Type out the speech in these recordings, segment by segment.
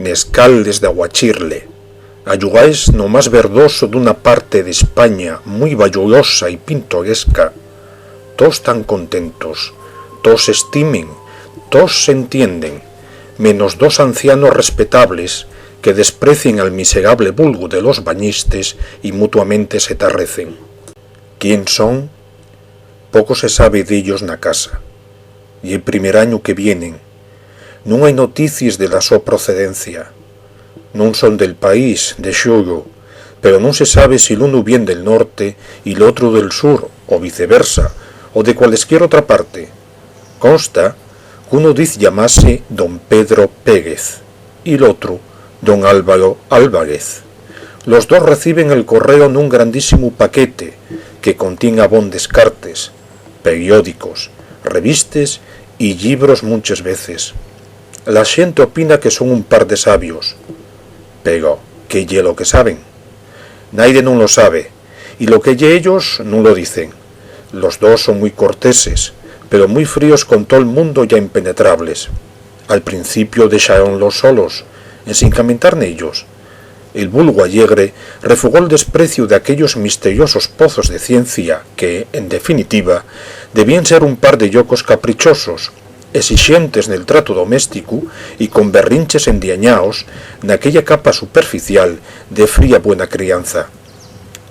Nescaldes de Aguachirle, ayugáis no más verdoso d'una parte de España muy vallulosa y pintoresca, todos tan contentos, todos se estimen, todos se entienden, menos dos ancianos respetables que desprecien al miserable vulgo de los bañistes y mutuamente se tarrecen. ¿Quién son? Poco se sabe d'ellos na casa, y el primer año que vienen, non hai noticias de la so procedencia. Non son del país, de xuro, pero non se sabe si l'uno vien del norte y l'otro del sur, o viceversa, o de cualesquier otra parte. Consta que uno diz llamase don Pedro Pérez y l'otro don Álvaro Álvarez. Los dos reciben el correo nun grandísimo paquete que contiene abondes cartes, periódicos, revistes y libros muchas veces. La xente opina que son un par de sabios, pero ¿qué ye lo que saben? Naide non lo sabe, y lo que ye ellos non lo dicen. Los dos son muy corteses, pero muy fríos con todo el mundo ya impenetrables. Al principio dejaronlos solos, en sin comentar nellos. El vulgo allegre refugó el desprecio de aquellos misteriosos pozos de ciencia que, en definitiva, debían ser un par de yocos caprichosos, exigentes del trato doméstico y con berrinches endiañaos naquella capa superficial de fría buena crianza.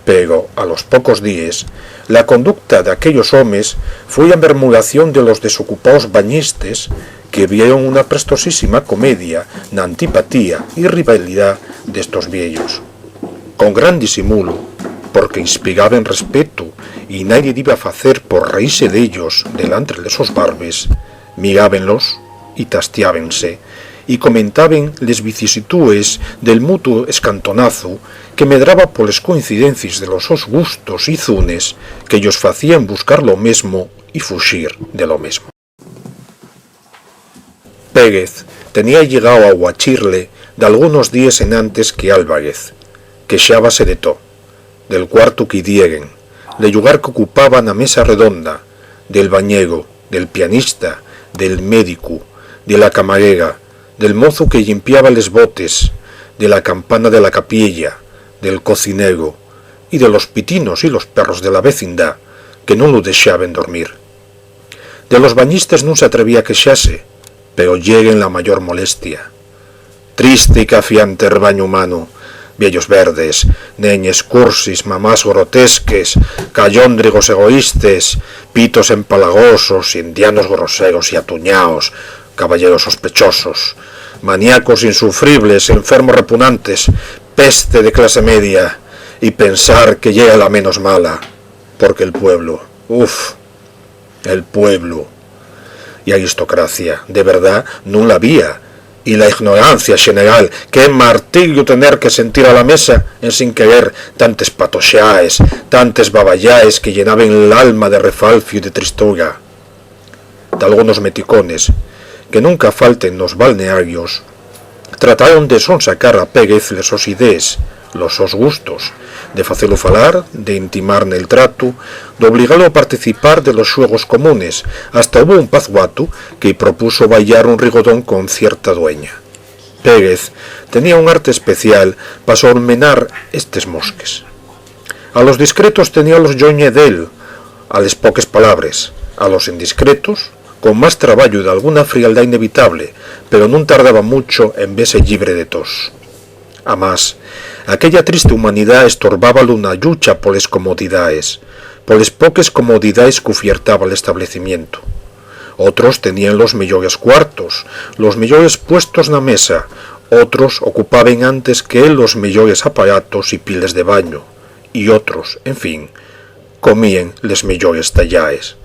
Pero, a los pocos días, la conducta de aquellos homes fue a murmuración de los desocupados bañistes que vieron una prestosísima comedia na antipatía y rivalidad de estos viejos. Con gran disimulo, porque inspiraban respeto y nadie iba a facer por reírse de ellos delante de esos barbes, mirábenlos y tastiábense, y comentaban les vicisitudes del mutuo escantonazo que medraba por les coincidencias de los sos gustos y zunes que ellos facían buscar lo mesmo y fuxir de lo mesmo. Pérez tenía llegado a Aguachirle de algunos días en antes que Álvarez, quexábase de tó, del cuarto que dieren, del lugar que ocupaba na mesa redonda, del bañero, del pianista, del médico, de la camarera, del mozo que limpiaba les botes, de la campana de la capilla, del cocinero, y de los pitinos y los perros de la vecindad, que non lo deixaban dormir. De los bañistas non se atrevía a quexase, pero lleguen la mayor molestia. Triste y cafiante rebaño humano, viellos verdes, neñes cursis, mamás grotesques, callóndrigos egoístes, pitos empalagosos, indianos groseros y atuñaos, caballeros sospechosos, maníacos insufribles, enfermos repugnantes, peste de clase media, y pensar que llega la menos mala, porque el pueblo, el pueblo y aristocracia, de verdad, no la había, y la ignorancia general, qué martirio tener que sentir a la mesa en sin querer tantes patoxaes, tantes baballaes que llenaban el alma de refalcio y de tristura. De algunos meticones, que nunca falten los balnearios, trataron de sonsacar a Pérez les sos idees, los sos gustos, de facelo falar, de intimar nel trato, de obligarlo a participar de los xuegos comunes, hasta hubo un pazguato que propuso bailar un rigodón con cierta dueña. Pérez tenía un arte especial para sormenar estes mosques. A los discretos tenía los yoñe d'él, a les poques palabres, a los indiscretos, con más traballo de alguna frialdad inevitable, pero non tardaba mucho en verse llibre de tos. Amás, aquella triste humanidad estorbábalo una lucha poles comodidades, poles poques comodidades que ofertaba el establecimiento. Otros tenían los mellores cuartos, los mellores puestos na mesa, otros ocupaban antes que él los mellores aparatos y piles de baño, y otros, en fin, comían les mellores tallaes.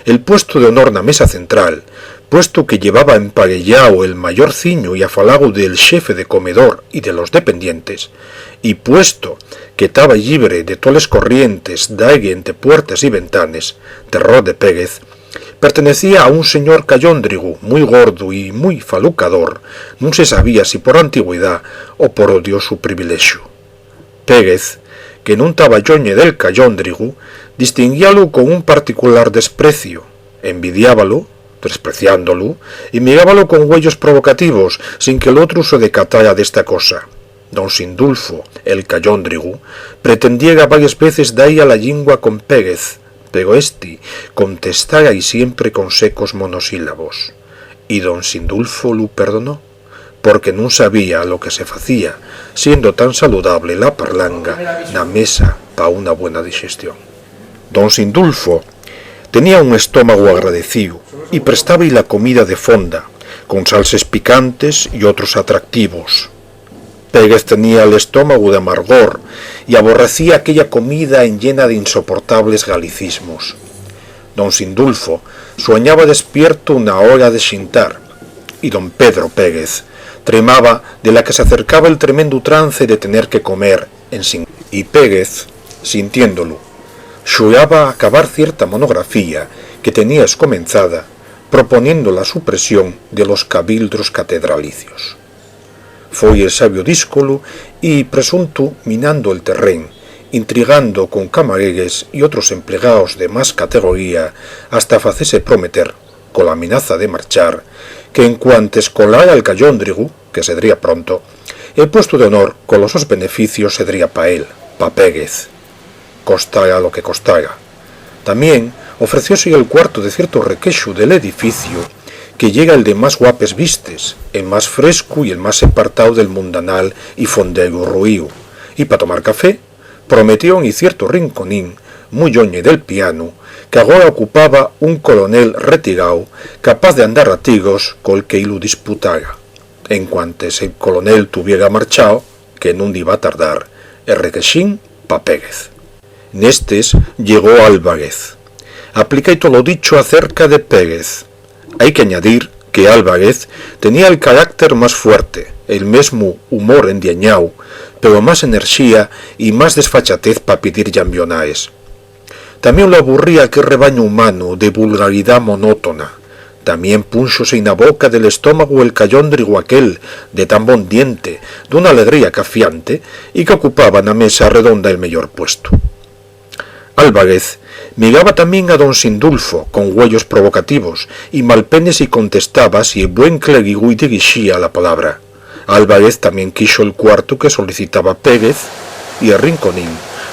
El puesto de honor na mesa central, puesto que llevaba emparellao el mayor ciño y afalago del xefe de comedor y de los dependientes, y puesto que estaba llibre de toles corrientes d'aire entre puertas y ventanes, terror de Pérez, pertenecía a un señor cayóndrigo, muy gordo y muy falucador, non se sabía si por antigüedad o por odioso privilegio. Pérez, que non estaba yoñe del cayóndrigo, distinguíalo con un particular desprecio, envidiábalo, despreciándolo, y mirábalo con huellos provocativos, sin que el otro se decatara de esta cosa. Don Sindulfo, el cayóndrigo, pretendiera varias veces daí a la lingua con Pérez, pero éste contestara y siempre con secos monosílabos. Y don Sindulfo lo perdonó, porque non sabía lo que se facía, siendo tan saludable la parlanga na mesa pa una buena digestión. Don Sindulfo tenía un estómago agradecido y prestaba la comida de fonda, con salsas picantes y otros atractivos. Pérez tenía el estómago de amargor y aborrecía aquella comida llena de insoportables galicismos. Don Sindulfo soñaba despierto una hora de xintar, y don Pedro Pérez tremaba de la que se acercaba el tremendo trance de tener que comer en sin. Y Pérez, sintiéndolo, xuraba acabar cierta monografía que tenías comenzada, proponiendo la supresión de los cabildos catedralicios. Foi el sabio díscolo y presunto minando el terrén, intrigando con camaregues y otros empleados de más categoría hasta facese prometer, con la amenaza de marchar, que en cuanto escolara el cayóndrigo, que se daría pronto, el puesto de honor con los beneficios se daría pa él, pa Pérez, costara lo que costara. También ofrecióse el cuarto de cierto requexo del edificio, que llega el de más guapes vistes, el más fresco y el más apartado del mundanal y fondero ruío, y pa tomar café, prometieron y cierto rinconín, muy yoñe del piano, que agora ocupaba un coronel retirado, capaz de andar a tigos col que lo disputara. En cuantes el coronel tuviera marchado, que non iba a tardar, el requexín pa Pérez. Nestes llegó Álvarez. Aplica todo lo dicho acerca de Pérez. Hay que añadir que Álvarez tenía el carácter más fuerte, el mesmo humor endiañao, pero más enerxía y más desfachatez pa pedir llambionaes. También lo aburría aquel rebaño humano de vulgaridad monótona. También púnxose na boca del estómago el cayóndrigo aquel, de tan bon diente, d'una alegría cafiante, y que ocupaba na mesa redonda el mellor puesto. Álvarez miraba también a don Sindulfo con huellos provocativos, y malpenes y contestaba si el buen clérigo y dirigía la palabra. Álvarez también quiso el cuarto que solicitaba Pérez y el rinconín,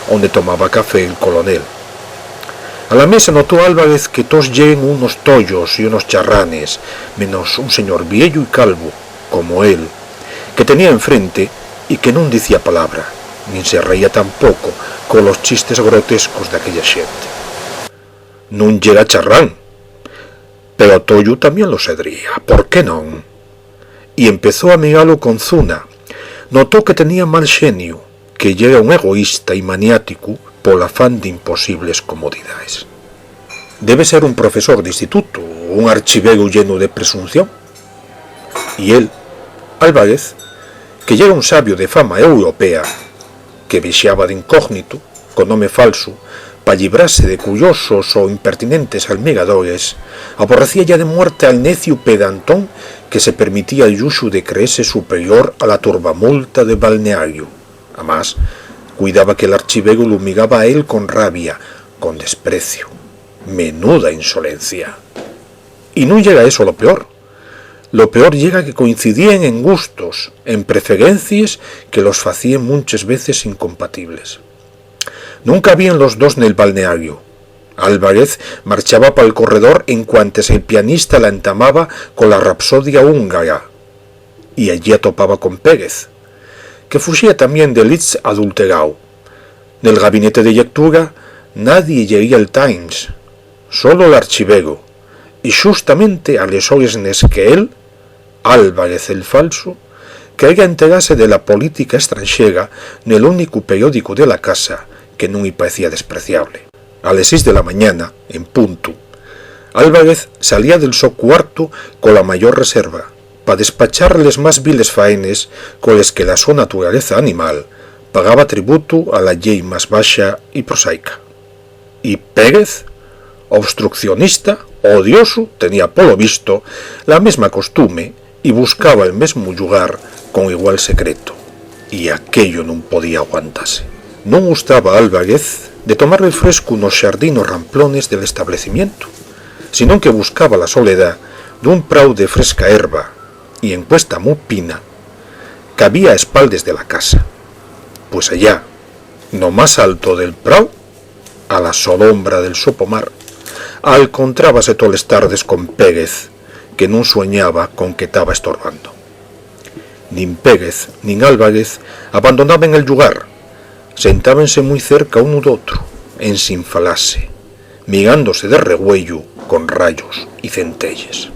donde tomaba café el coronel. A la mesa notó Álvarez que todos lleguen unos tollos y unos charranes, menos un señor viejo y calvo, como él, que tenía enfrente y que no decía palabra, ni se reía tampoco con los chistes grotescos de aquella xente. Non llega charrán, pero Toyo también lo sedría, ¿por qué non? Y empezó a mirarlo con zuna. Notó que tenía mal xenio, que era un egoísta y maniático, polo afán de imposibles comodidades. Debe ser un profesor de instituto, un archivero lleno de presunción. Y él, Álvarez, que era un sabio de fama europea, que vixiaba de incógnito, con nome falso, pa librarse de curiosos o impertinentes almiradores, aborrecía ya de muerte al necio pedantón que se permitía el luxo de creerse superior a la turbamulta de balneario. Además, cuidaba que el archivero lo miraba a él con rabia, con desprecio. Menuda insolencia. Y no llega eso lo peor. Lo peor llega que coincidían en gustos, en preferencias que los facían muchas veces incompatibles. Nunca habían los dos nel balneario. Álvarez marchaba para el corredor en cuantes el pianista la entamaba con la rapsodia húngara, y allí atopaba con Pérez, que fuxía también de Liszt adulterao. Nel gabinete de lectura nadie leía el Times, solo el archivero, y justamente a les hores nes que él, Álvarez el falso, quería enterarse de la política extranjera nel único periódico de la casa que non lle parecía despreciable. A las 6 de la mañana, en punto, Álvarez salía del so cuarto con la mayor reserva, pa despachar les más viles faenes coles que la so naturaleza animal pagaba tributo a la llei más baxa y prosaica. Y Pérez, obstruccionista, odioso, tenía polo visto la mesma costume y buscaba el mesmo lugar con igual secreto. Y aquello non podía aguantarse. Non gustaba a Álvarez de tomar el fresco nos xardinos ramplones del establecimiento, sino que buscaba la soledad d'un prau de fresca herba, y en cuesta muy pina, cabía a espaldes de la casa, pues allá, no más alto del prau, a la sombra del sopomar, alcontrábase toles tardes con Pérez, que non soñaba con que estaba estorbando. Nin Pérez nin Álvarez abandonaban el lugar, sentábanse muy cerca uno de otro, en sin falase, mirándose de regüello con rayos y centelles.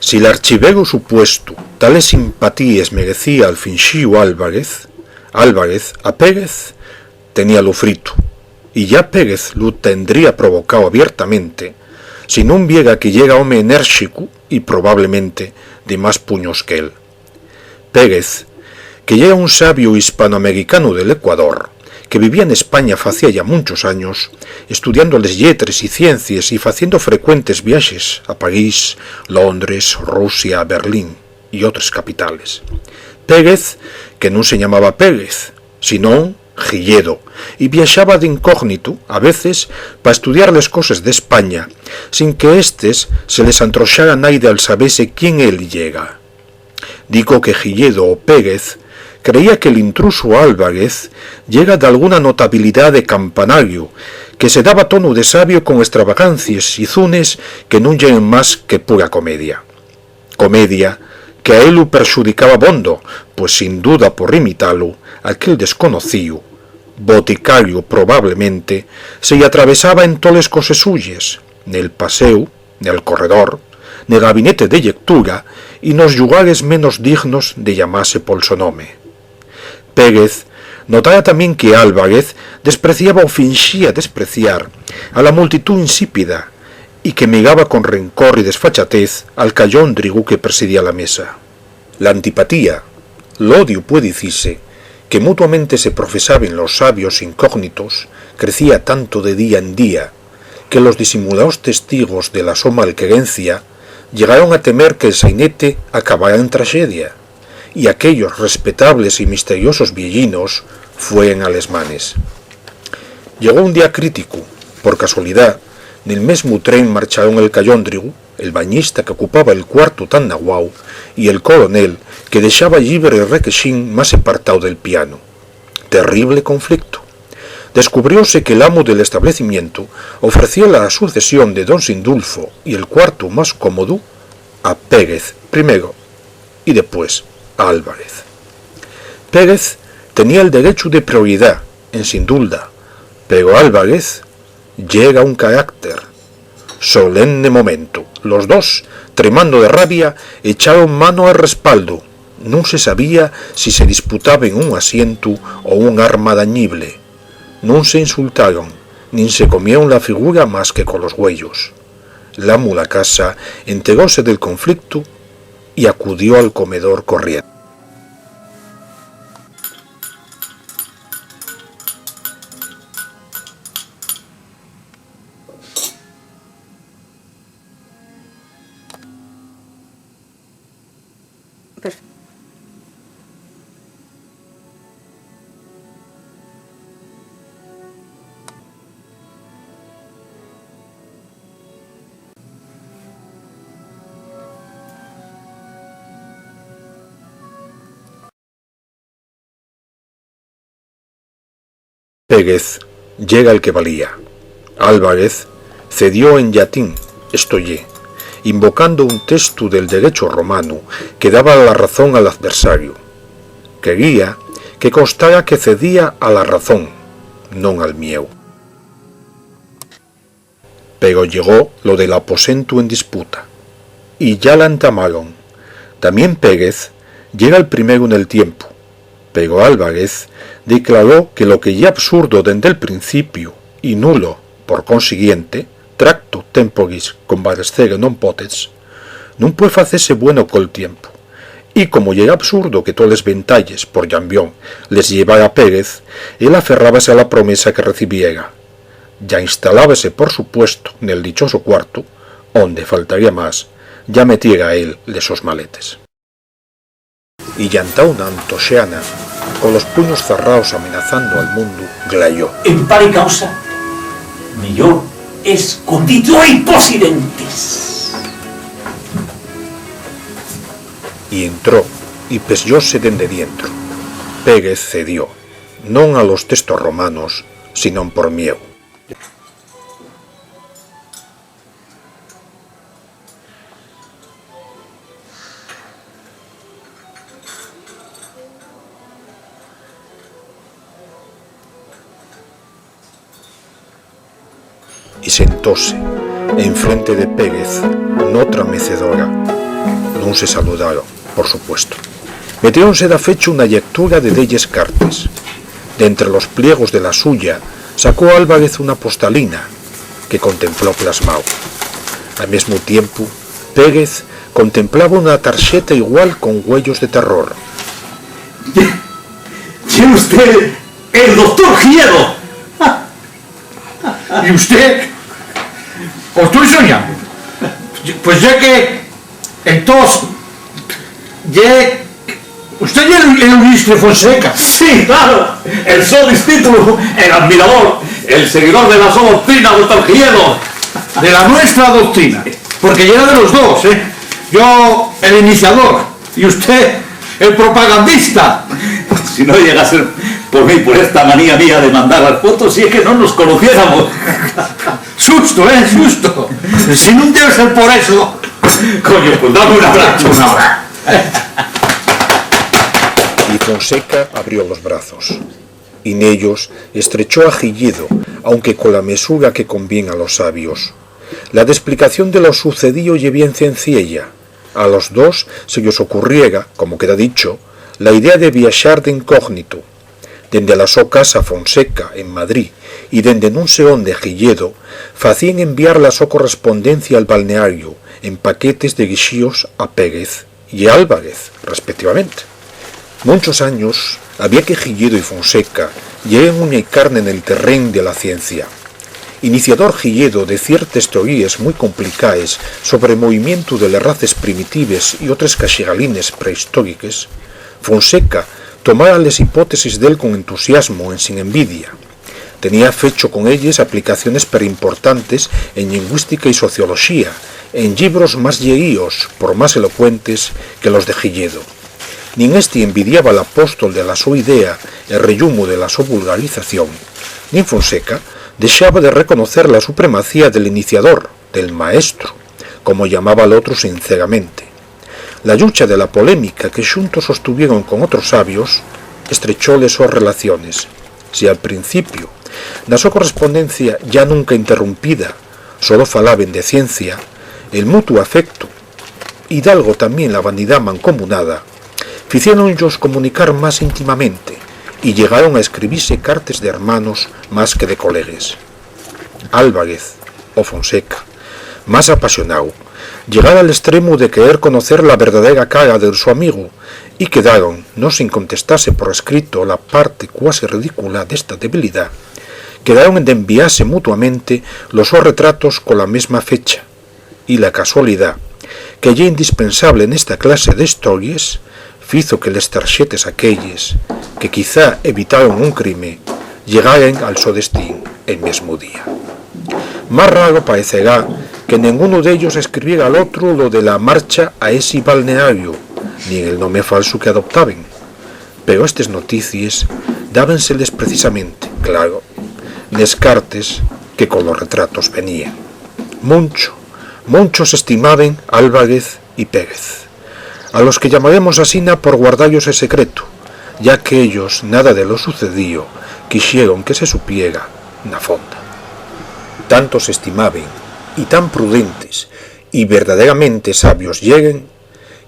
Si l'archivero supuesto tales simpatías merecía al finxío Álvarez, a Pérez tenía lo frito, y ya Pérez lo tendría provocado abiertamente, si non viera que llega home enérxico y probablemente de más puños que él. Pérez, que ya era un sabio hispanoamericano del Ecuador, que vivía en España facía ya muchos años, estudiando les lletres y ciencias y haciendo frecuentes viajes a París, Londres, Rusia, Berlín y otras capitales. Pérez, que non se llamaba Pérez, sino Gilledo, y viaxaba de incógnito, a veces, para estudiar les cosas de España, sin que éstes se les antroxara naide al sabese quién él llega. Digo que Gilledo o Pérez creía que el intruso Álvarez llega de alguna notabilidad de campanario, que se daba tono de sabio con extravagancias y zunes que non lleguen más que pura comedia. Comedia que a él lo perxudicaba bondo, pues sin duda por imitarlo, aquel desconocido, boticario probablemente, se lle atravesaba en toles coses suyes, nel paseo, nel corredor, nel gabinete de lectura y nos lugares menos dignos de llamarse por su nome. Pérez notara también que Álvarez despreciaba o finxía despreciar a la multitud insípida y que miraba con rencor y desfachatez al callóndrigo que presidía la mesa. La antipatía, el odio puede decirse, que mutuamente se profesaba en los sabios incógnitos, crecía tanto de día en día, que los disimulados testigos de la soma malquerencia llegaron a temer que el sainete acabara en tragedia, y aquellos respetables y misteriosos viejinos fueran alesmanes. Llegó un día crítico, por casualidad, nel mesmo tren marcharon el callóndrigo, el bañista que ocupaba el cuarto tan naguau, y el coronel que dejaba libre el requexín más apartado del piano. Terrible conflicto. Descubrióse que el amo del establecimiento ofreció la sucesión de don Sindulfo y el cuarto más cómodo a Pérez primero y después a Álvarez. Pérez tenía el derecho de prioridad en Sindulda, pero Álvarez llega un carácter. Solemne momento. Los dos, tremando de rabia, echaron mano al respaldo. No se sabía si se disputaban un asiento o un arma dañible. No se insultaron, ni se comieron la figura más que con los huellos. La mula casa enteróse del conflicto y acudió al comedor corriendo. Pérez llega el que valía. Álvarez cedió en latín, esto ye, invocando un texto del derecho romano que daba la razón al adversario. Quería que constara que cedía a la razón, non al mieu. Pero llegó lo del aposento en disputa, y ya la entamaron. También Pérez llega el primero en el tiempo, pero Álvarez declaró que lo que ya absurdo desde el principio y nulo, por consiguiente, tracto temporis convalescere non potens, non puede facerse bueno col tiempo. Y como ya era absurdo que todos les ventalles por llambión les llevara a Pérez, él aferrábase a la promesa que recibiera. Ya instalábase por supuesto en el dichoso cuarto, onde faltaría más, ya metiera a él lesos maletes. Y llantá una antoxeana, con los puños cerrados amenazando al mundo, glayó. En pare causa, millor es constituir posidentes. Y entró, y pesllóse dende dientro. Pérez cedió, non a los textos romanos, sino por mieu. Y sentóse enfrente de Pérez, notra mecedora, Non se saludaron, por supuesto. Metiónse da fecho una lectura de delles cartes. De entre los pliegos de la suya, sacó Álvarez una postalina que contempló plasmado. Al mismo tiempo, Pérez contemplaba una tarjeta igual con huellos de terror. ¿Y usted, el doctor Giedo? ¿Y usted? ¿O estoy soñando? Pues ya que... Entonces... ¿Usted ya el ministro Fonseca? Sí, claro. El so discípulo, el admirador, el seguidor de la so doctrina, doctor Giedo. De la nuestra doctrina. Porque ya era de los dos, ¿eh? Yo, el iniciador. Y usted, el propagandista. Si no llega a ser por mí, por esta manía mía de mandar las fotos, si es que no nos conociéramos. Susto, susto. Si no debe ser por eso. Coño, pues dame un abrazo. Y Fonseca abrió los brazos, y en ellos estrechó a Gilledo, aunque con la mesura que conviene a los sabios. La de explicación de lo sucedido y bien sencilla. A los dos se les ocurriera, como queda dicho, la idea de viajar de incógnito. Dende la so casa Fonseca, en Madrid, y dende nun sé onde Gilledo, facían enviar la so correspondencia al balneario, en paquetes de guixíos a Pérez y a Álvarez, respectivamente. Muchos años había que Gilledo y Fonseca lleguen uña y carne en el terreno de la ciencia. Iniciador Gilledo de ciertas teorías muy complicadas sobre el movimiento de las razas primitivas y otras caxigalines prehistóricas, Fonseca tomara las hipótesis de él con entusiasmo en sin envidia. Tenía fecho con ellas aplicaciones perimportantes en lingüística y sociología, en libros más lleíos, por más elocuentes, que los de Gilledo. Nin este envidiaba al apóstol de la su idea el reyumo de la su vulgarización, nin Fonseca dejaba de reconocer la supremacía del iniciador, del maestro, como llamaba al otro sinceramente. La lucha de la polémica que juntos sostuvieron con otros sabios estrechóles sus relaciones. Si al principio, na su correspondencia ya nunca interrumpida, solo falaban de ciencia, el mutuo afecto, y dalgo también la vanidad mancomunada, ficieron ellos comunicar más íntimamente y llegaron a escribirse cartas de hermanos más que de colegas. Álvarez, o Fonseca, más apasionado, llegara al extremo de querer conocer la verdadera cara de su amigo y quedaron, no sin contestarse por escrito la parte cuasi ridícula de esta debilidad, quedaron en enviarse mutuamente los sus retratos con la misma fecha, y la casualidad, que ya indispensable en esta clase de historias, fizo que les tarxetes aquelles, que quizá evitaron un crime, llegaran al su destino el mismo día. Más raro parecerá que ninguno de ellos escribiera al otro lo de la marcha a ese balneario, ni el nombre falso que adoptaban, pero estas noticias dábanseles precisamente, claro, les cartes que con los retratos venían. Muchos estimaban Álvarez y Pérez, a los que llamaremos asina por guardarlos el secreto, ya que ellos nada de lo sucedido quisieron que se supiera na fonda. Tanto se estimaban y tan prudentes y verdaderamente sabios lleguen,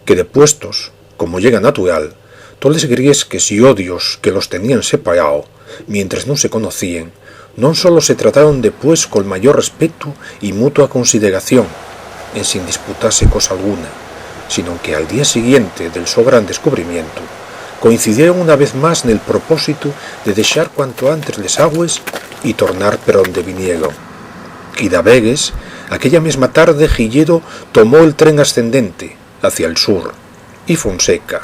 que depuestos, como llega natural, todos griesques y odios que los tenían separado, mientras no se conocían, no solo se trataron después con mayor respeto y mutua consideración, en sin disputarse cosa alguna, sino que al día siguiente del so gran descubrimiento, coincidieron una vez más en el propósito de dejar cuanto antes les aguas y tornar per donde vinieron. Y da vegues, aquella misma tarde Gilledo tomó el tren ascendente hacia el sur y Fonseca,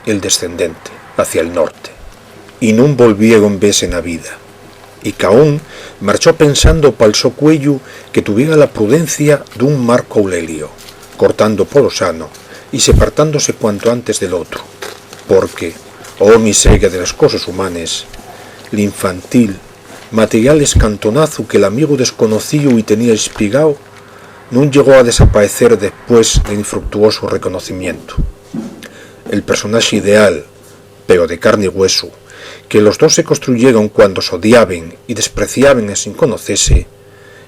el descendente, hacia el norte, y nun volvieron vez en la vida. Y Caón marchó pensando pa'l so cuello que tuviera la prudencia d'un Marco Aurelio, cortando polo sano y separtándose cuanto antes del otro, porque, oh miseria de las cosas humanas, l'infantil, material escantonazo que el amigo desconocido y tenía espigao, no llegó a desaparecer después de infructuoso reconocimiento. El personaje ideal, pero de carne y hueso, que los dos se construyeron cuando se odiaban y despreciaban sin conocerse,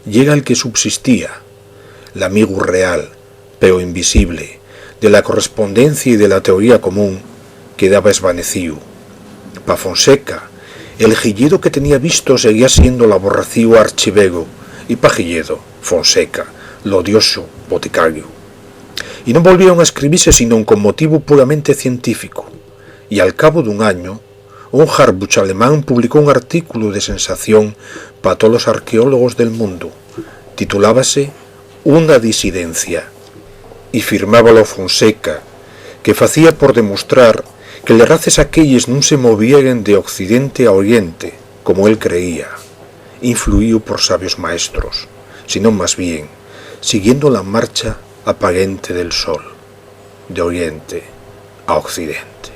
llega el que subsistía, el amigo real, pero invisible, de la correspondencia y de la teoría común, quedaba esvanecido. Pa Fonseca, el Gilledo que tenía visto seguía siendo el aborrecido archivego, y pa Gilledo, Fonseca, lo odioso boticario. Y non volvieron a escribirse sino con motivo puramente científico, y al cabo d'un año, un Harbuch alemán publicó un artículo de sensación para todos los arqueólogos del mundo. Titulábase Una disidencia, y firmábalo Fonseca, que facía por demostrar que les races aquelles non se movieren de occidente a oriente, como él creía, influido por sabios maestros, sino más bien, siguiendo la marcha aparente del sol, de oriente a occidente.